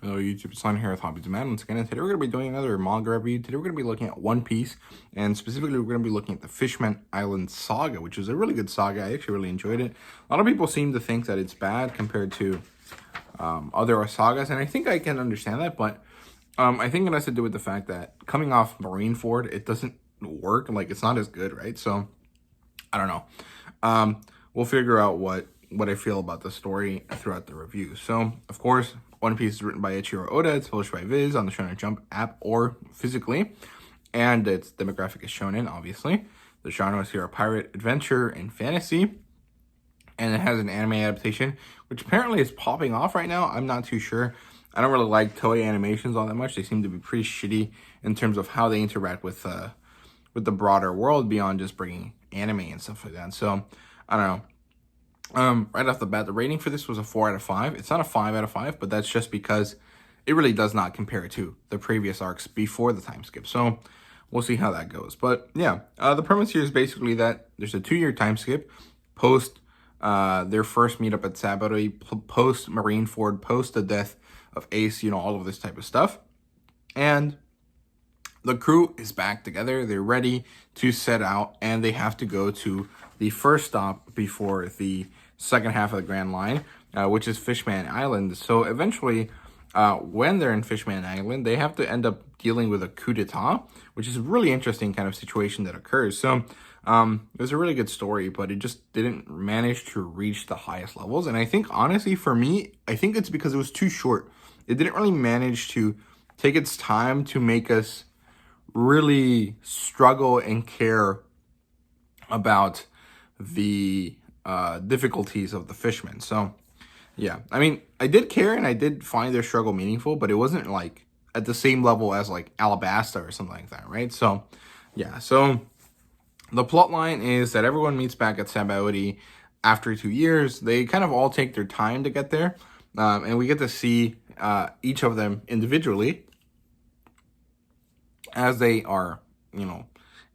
Hello YouTube, it's Lon here with Hobbies and Man once again, and today we're going to be doing another manga review. Today we're going to be looking at One Piece, and specifically we're going to be looking at the Fishman Island Saga, which is a really good saga. I actually really enjoyed it. A lot of people seem to think that it's bad compared to other sagas, and I think I can understand that, but I think it has to do with the fact that coming off Marineford, it doesn't work, like it's not as good, right? So, I don't know. We'll figure out what I feel about the story throughout the review. So, of course, One Piece is written by Ichiro Oda. It's published by Viz on the Shonen Jump app or physically. And its demographic is shonen, obviously. The genres here are pirate, adventure, and fantasy. And it has an anime adaptation, which apparently is popping off right now. I'm not too sure. I don't really like Toei animations all that much. They seem to be pretty shitty in terms of how they interact with the broader world beyond just bringing anime and stuff like that. So, I don't know. Right off the bat, the rating for this was a 4 out of 5. It's not a 5 out of 5, but that's just because it really does not compare to the previous arcs before the time skip. So we'll see how that goes. But yeah, the premise here is basically that there's a 2-year time skip post their first meetup at Saturday, post Marineford, post the death of Ace, you know, all of this type of stuff. And the crew is back together. They're ready to set out, and they have to go to the first stop before the second half of the Grand Line, which is Fishman Island. So eventually, when they're in Fishman Island, they have to end up dealing with a coup d'etat, which is a really interesting kind of situation that occurs. So it was a really good story, but it just didn't manage to reach the highest levels. And I think, honestly, for me, I think it's because it was too short. It didn't really manage to take its time to make us really struggle and care about the difficulties of the fishmen. So yeah, I mean, I did care and I did find their struggle meaningful, but it wasn't like at the same level as like Alabasta or something like that, right? So yeah, so the plot line is that everyone meets back at Sabaody after 2 years. They kind of all take their time to get there, and we get to see each of them individually as they are, you know,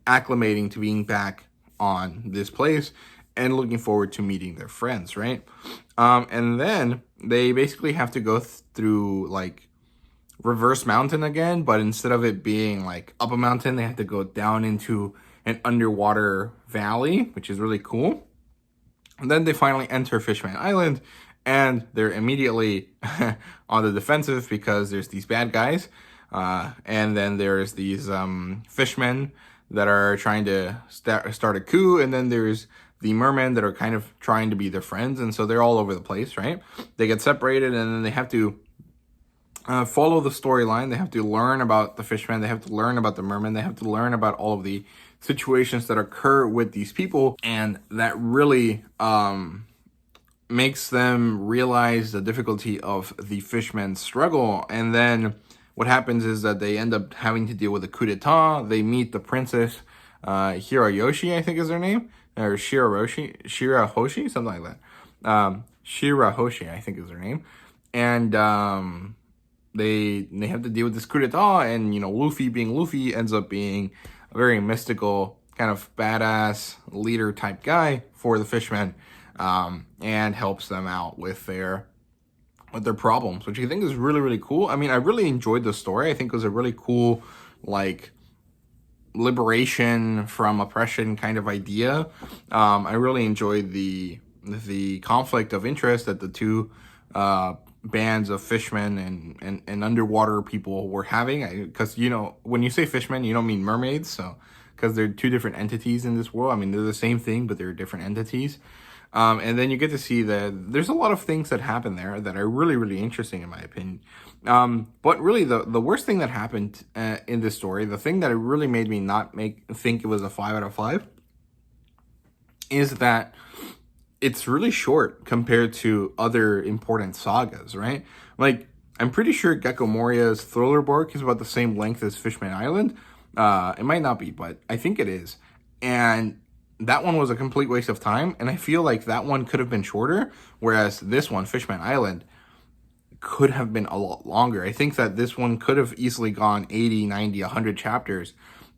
acclimating to being back on this place and looking forward to meeting their friends, right? And then they basically have to go through like reverse mountain again, but instead of it being like up a mountain, they have to go down into an underwater valley, which is really cool. And then they finally enter Fishman Island, and they're immediately on the defensive because there's these bad guys. And then there's these fishmen that are trying to start a coup, and then there's the mermen that are kind of trying to be their friends, and so they're all over the place, right? They get separated, and then they have to follow the storyline. They have to learn about the fishmen, they have to learn about the mermen, they have to learn about all of the situations that occur with these people, and that really makes them realize the difficulty of the fishermen's struggle. And then what happens is that they end up having to deal with a coup d'etat. They meet the princess, Hirayoshi, I think is her name, or Shirahoshi, something like that. Shirahoshi, I think is her name. And they have to deal with this coup d'etat, and, you know, Luffy being Luffy ends up being a very mystical, kind of badass leader type guy for the fishmen, and helps them out with their problems, which I think is really, really cool. I mean, I really enjoyed the story. I think it was a really cool, like, liberation from oppression kind of idea. I really enjoyed the conflict of interest that the two bands of fishmen and underwater people were having. Because, you know, when you say fishmen, you don't mean mermaids, so because they're two different entities in this world. I mean, they're the same thing, but they're different entities. And then you get to see that there's a lot of things that happen there that are really, really interesting in my opinion. But really the worst thing that happened in this story, the thing that really made me not think it was a 5 out of 5, is that it's really short compared to other important sagas, right? Like, I'm pretty sure Gecko Moria's Thriller Bark is about the same length as Fishman Island. It might not be, but I think it is. And that one was a complete waste of time, and I feel like that one could have been shorter, whereas this one, Fishman Island, could have been a lot longer. I think that this one could have easily gone 80, 90, 100 chapters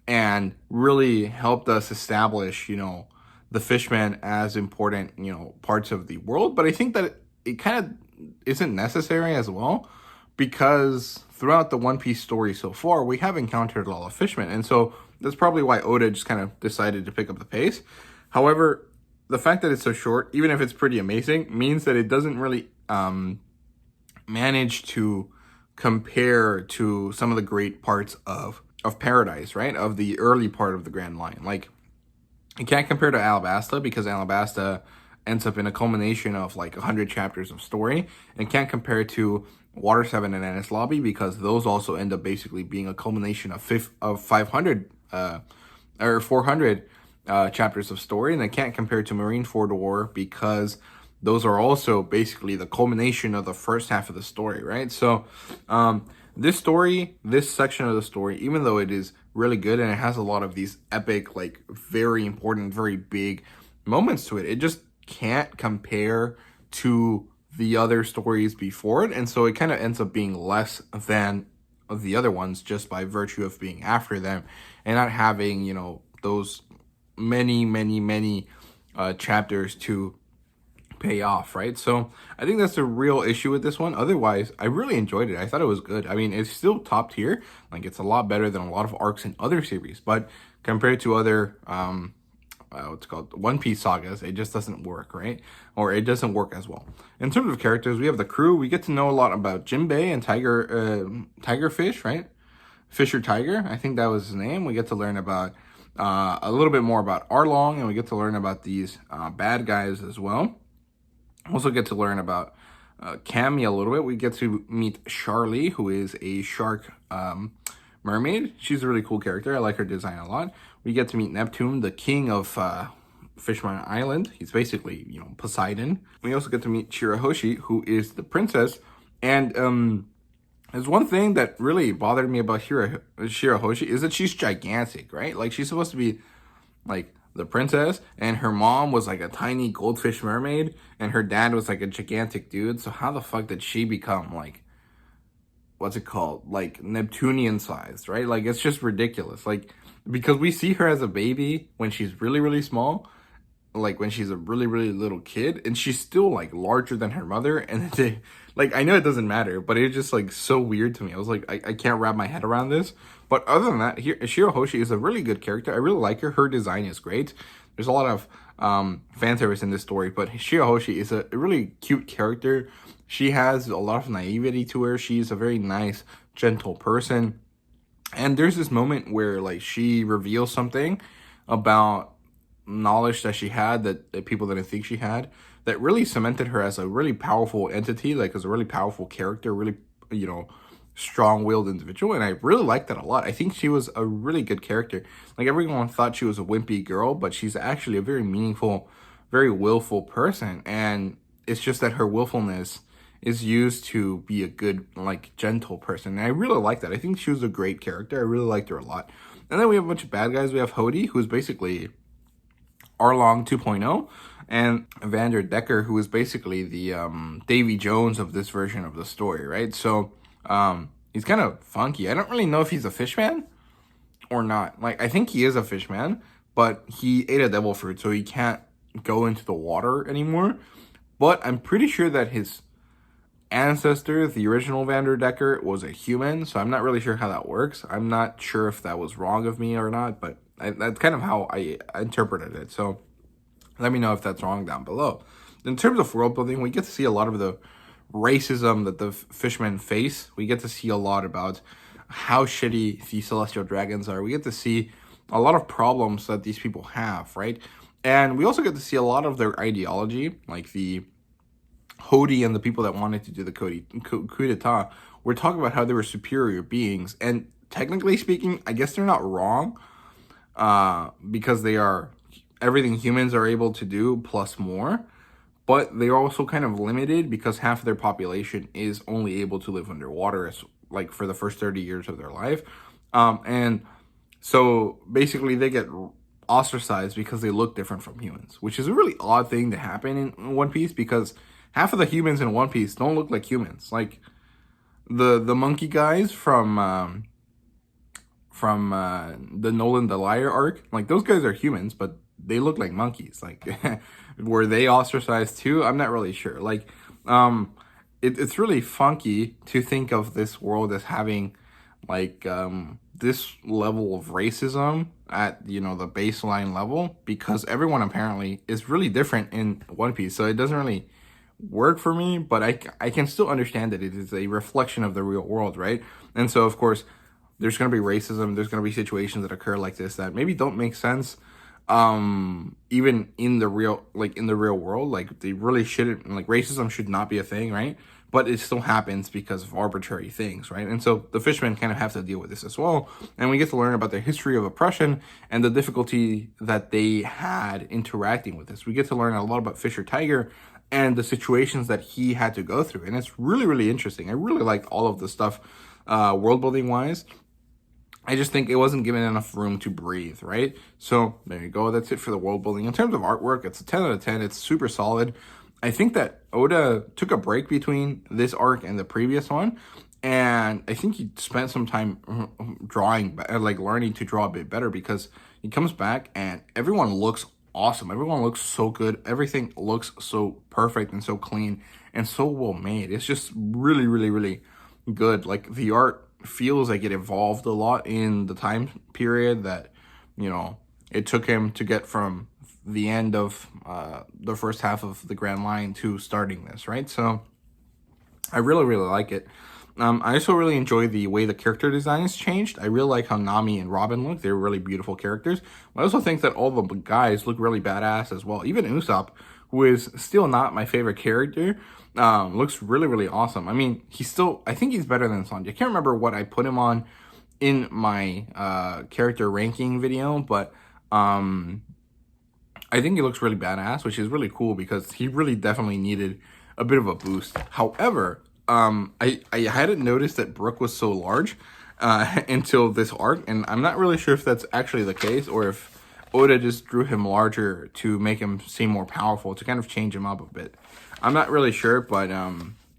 and really helped us establish, you know, the fishmen as important, you know, parts of the world. But I think that it kind of isn't necessary as well. because throughout the One Piece story so far, we have encountered a lot of fishmen. And so that's probably why Oda just kind of decided to pick up the pace. However, the fact that it's so short, even if it's pretty amazing, means that it doesn't really manage to compare to some of the great parts of Paradise, right? Of the early part of the Grand Line. Like, it can't compare to Alabasta because Alabasta ends up in a culmination of like 100 chapters of story, and can't compare to Water 7 and Ennis Lobby because those also end up basically being a culmination of 500 or 400 chapters of story, and they can't compare to Marineford War because those are also basically the culmination of the first half of the story, right? So this story, this section of the story, even though it is really good and it has a lot of these epic, like very important, very big moments to it, it just can't compare to the other stories before it, and so it kind of ends up being less than the other ones just by virtue of being after them and not having, you know, those many chapters to pay off, right? So I think that's the real issue with this one. Otherwise, I really enjoyed it. I thought it was good. I mean, it's still top tier. Like, it's a lot better than a lot of arcs in other series, but compared to other what's called One Piece sagas, it just doesn't work, right? Or it doesn't work as well. In terms of characters, we have the crew. We get to know a lot about Jinbei and Tigerfish, right? Fisher Tiger, I think that was his name. We get to learn about a little bit more about Arlong, and we get to learn about these bad guys as well. Also get to learn about Cammy a little bit. We get to meet Charlie, who is a shark mermaid. She's a really cool character. I like her design a lot. We get to meet Neptune, the king of Fishman Island. He's basically, you know, Poseidon. We also get to meet Shirahoshi, who is the princess. And there's one thing that really bothered me about Shirahoshi is that she's gigantic, right? Like, she's supposed to be like the princess, and her mom was like a tiny goldfish mermaid, and her dad was like a gigantic dude. So how the fuck did she become like, what's it called, like Neptunian sized, right? Like, it's just ridiculous. Like, because we see her as a baby when she's really small, like when she's a really little kid, and she's still like larger than her mother. And they, like, I know it doesn't matter, but it's just like so weird to me. I was like, I can't wrap my head around this. But other than that, here Shirahoshi is a really good character. I really like her. Her design is great. There's a lot of fan service in this story, but Shirahoshi is a really cute character. She has a lot of naivety to her. She's a very nice, gentle person. And there's this moment where like she reveals something about knowledge that she had that people didn't think she had, that really cemented her as a really powerful entity, like as a really powerful character, really, you know, strong-willed individual. And I really liked that a lot. I think she was a really good character. Like, everyone thought she was a wimpy girl, but she's actually a very meaningful, very willful person. And it's just that her willfulness is used to be a good, like, gentle person. And I really like that. I think she was a great character. I really liked her a lot. And then we have a bunch of bad guys. We have Hody, who's basically Arlong 2.0, and Vander Decker, who is basically the Davy Jones of this version of the story, right? So he's kind of funky. I don't really know if he's a fishman or not. Like, I think he is a fishman, but he ate a devil fruit, so he can't go into the water anymore. But I'm pretty sure that his ancestor, the original Vander Decker, was a human, so I'm not really sure how that works. I'm not sure if that was wrong of me or not, but that's kind of how I interpreted it. So let me know if that's wrong down below. In terms of world building, we get to see a lot of the racism that the fishmen face. We get to see a lot about how shitty the celestial dragons are. We get to see a lot of problems that these people have, right? And we also get to see a lot of their ideology, like the Hody and the people that wanted to do the coup d'etat were talking about how they were superior beings. And technically speaking, I guess they're not wrong, because they are everything humans are able to do plus more. But they're also kind of limited because half of their population is only able to live underwater, like for the first 30 years of their life. And so basically they get ostracized because they look different from humans, which is a really odd thing to happen in One Piece, because half of the humans in One Piece don't look like humans. Like the monkey guys from the Nolan the Liar arc, like those guys are humans, but they look like monkeys. Like, were they ostracized too? I'm not really sure. Like, it's really funky to think of this world as having like this level of racism at, you know, the baseline level, because everyone apparently is really different in One Piece. So it doesn't really work for me, but I can still understand that it is a reflection of the real world, right? And so of course there's going to be racism, there's going to be situations that occur like this that maybe don't make sense even in the real, like in the real world. Like they really shouldn't, like racism should not be a thing, right? But it still happens because of arbitrary things, right? And so the fishmen kind of have to deal with this as well. And we get to learn about the history of oppression and the difficulty that they had interacting with this. We get to learn a lot about Fisher Tiger and the situations that he had to go through. And it's really, really interesting. I really liked all of the stuff world building wise. I just think it wasn't given enough room to breathe, right? So there you go. That's it for the world building. In terms of artwork, it's a 10 out of 10. It's super solid. I think that Oda took a break between this arc and the previous one, and I think he spent some time drawing, like learning to draw a bit better, because he comes back and everyone looks awesome. Everyone looks so good. Everything looks so perfect and so clean and so well made. It's just really, really, really good. Like the art feels like it evolved a lot in the time period that, you know, it took him to get from the end of the first half of the Grand Line to starting this, right? So I really, really like it. I also really enjoy the way the character designs changed. I really like how Nami and Robin look. They're really beautiful characters. I also think that all the guys look really badass as well. Even Usopp, who is still not my favorite character, looks really, really awesome. I mean, I think he's better than Sanji. I can't remember what I put him on in my character ranking video, but I think he looks really badass, which is really cool because he really definitely needed a bit of a boost. However, I hadn't noticed that Brook was so large until this arc, and I'm not really sure if that's actually the case or if Oda just drew him larger to make him seem more powerful, to kind of change him up a bit. I'm not really sure, but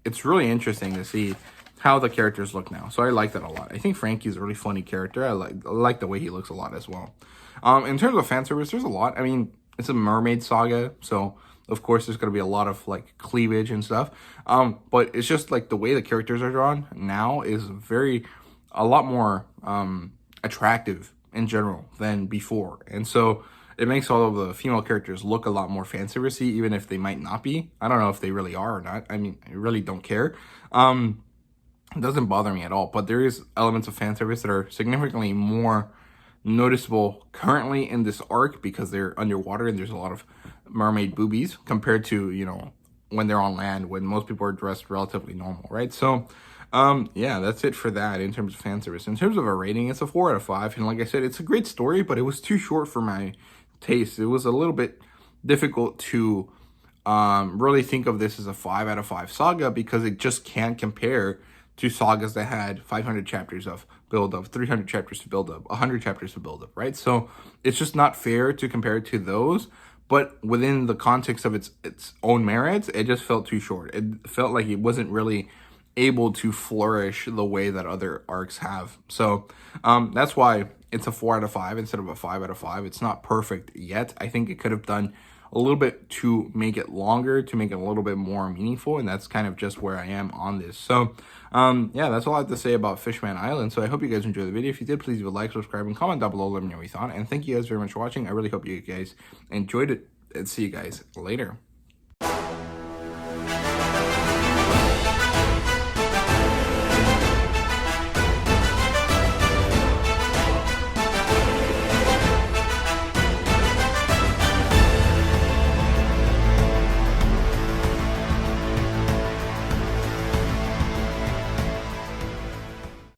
it's really interesting to see how the characters look now. So I like that a lot. I think Frankie's a really funny character. I like the way he looks a lot as well. In terms of fan service, there's a lot. I mean, it's a mermaid saga, so of course there's going to be a lot of like cleavage and stuff. But it's just like the way the characters are drawn now is a lot more attractive in general than before. And so it makes all of the female characters look a lot more fan servicey, even if they might not be. I don't know if they really are or not. I mean, I really don't care. It doesn't bother me at all, but there is elements of fan service that are significantly more noticeable currently in this arc because they're underwater and there's a lot of mermaid boobies compared to, you know, when they're on land, when most people are dressed relatively normal, right? So yeah, that's it for that in terms of fan service. In terms of a rating, it's a 4 out of 5, and like I said, it's a great story, but it was too short for my taste. It was a little bit difficult to really think of this as a 5 out of 5 saga because it just can't compare to sagas that had 500 chapters of build up, 300 chapters to build up, 100 chapters to build up, right? So it's just not fair to compare it to those, but within the context of its own merits, it just felt too short. It felt like it wasn't really able to flourish the way that other arcs have. So that's why it's a 4 out of 5 instead of a 5 out of 5. It's not perfect yet. I think it could have done a little bit to make it longer, to make it a little bit more meaningful, and that's kind of just where I am on this. So yeah, that's all I have to say about Fishman Island. So I hope you guys enjoyed the video. If you did, please leave a like, subscribe, and comment down below, let me know what you thought. And thank you guys very much for watching. I really hope you guys enjoyed it, and see you guys later.